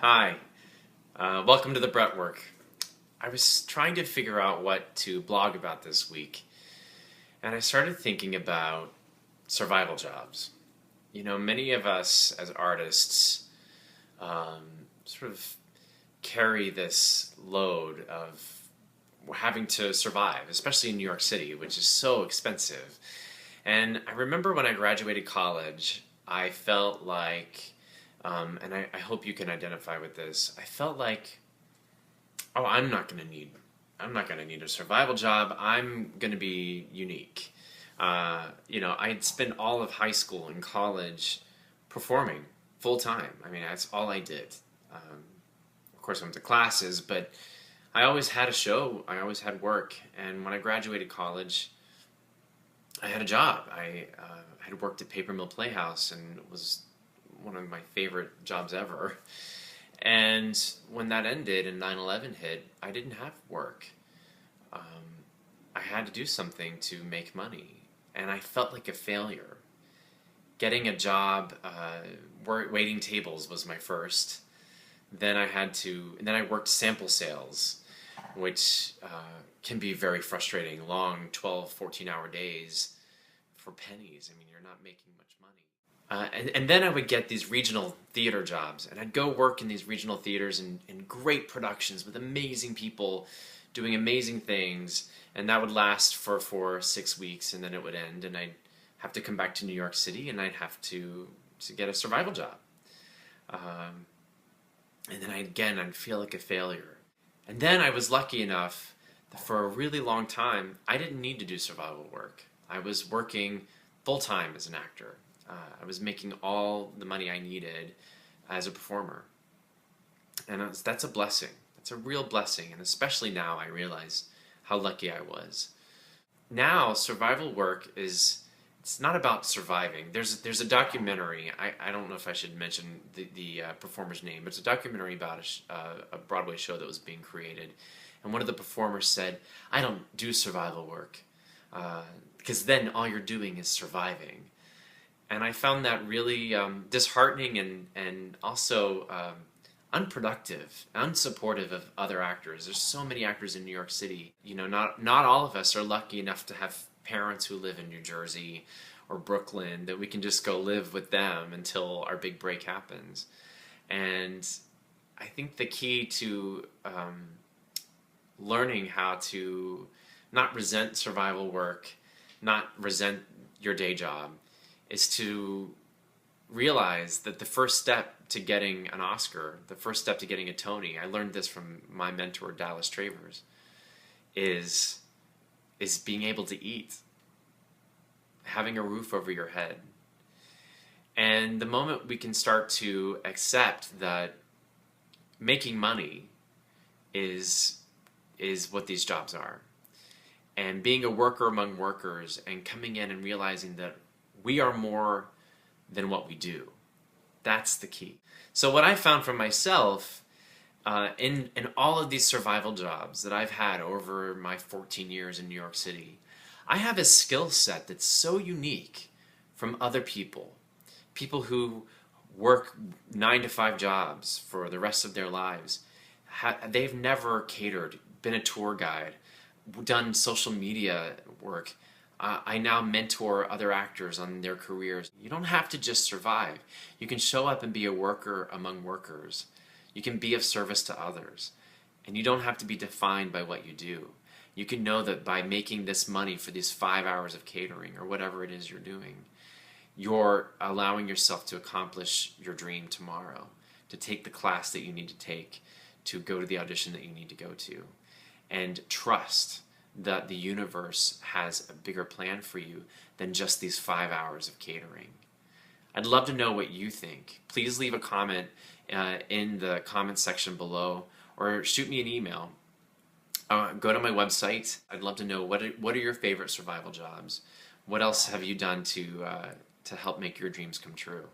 Hi, welcome to the Bret work. I was trying to figure out what to blog about this week, and I started thinking about survival jobs. You know, many of us as artists sort of carry this load of having to survive, especially in New York City, which is so expensive. And I remember when I graduated college, I felt like and I hope you can identify with this. I felt like, oh, I'm not gonna need a survival job. I'm gonna be unique. I'd spent all of high school and college performing full time. I mean, that's all I did. Of course, I went to classes, but I always had a show. I always had work. And when I graduated college, I had a job. I had worked at Paper Mill Playhouse and it was one of my favorite jobs ever. And when that ended and 9/11 hit, I didn't have work. I had to do something to make money. And I felt like a failure. Getting a job, waiting tables was my first. Then I worked sample sales, which can be very frustrating. Long 12, 14-hour days for pennies. I mean, you're not making much money. And then I would get these regional theater jobs, and I'd go work in these regional theaters in great productions with amazing people doing amazing things, and that would last for 4 or 6 weeks, and then it would end, and I'd have to come back to New York City, and I'd have to get a survival job. And then I'd feel like a failure. And then I was lucky enough that for a really long time, I didn't need to do survival work. I was working full-time as an actor. I was making all the money I needed as a performer. And that's a blessing. That's a real blessing. And especially now I realize how lucky I was. Now, survival work it's not about surviving. There's a documentary. I don't know if I should mention the performer's name, but it's a documentary about a Broadway show that was being created. And one of the performers said, "I don't do survival work because then all you're doing is surviving." And I found that really disheartening and also unproductive, unsupportive of other actors. There's so many actors in New York City. You know, not all of us are lucky enough to have parents who live in New Jersey or Brooklyn that we can just go live with them until our big break happens. And I think the key to learning how to not resent survival work, not resent your day job, is to realize that the first step to getting an Oscar, the first step to getting a Tony, I learned this from my mentor Dallas Travers, is being able to eat, having a roof over your head. And the moment we can start to accept that making money is what these jobs are, and being a worker among workers and coming in and realizing that we are more than what we do. That's the key. So what I found for myself in all of these survival jobs that I've had over my 14 years in New York City, I have a skill set that's so unique from other people. People who work 9 to 5 jobs for the rest of their lives. They've never catered, been a tour guide, done social media work. I now mentor other actors on their careers. You don't have to just survive. You can show up and be a worker among workers. You can be of service to others. And you don't have to be defined by what you do. You can know that by making this money for these 5 hours of catering or whatever it is you're doing, you're allowing yourself to accomplish your dream tomorrow, to take the class that you need to take, to go to the audition that you need to go to, and trust that the universe has a bigger plan for you than just these 5 hours of catering. I'd love to know what you think. Please leave a comment in the comment section below, or shoot me an email. Go to my website. I'd love to know what are your favorite survival jobs. What else have you done to help make your dreams come true?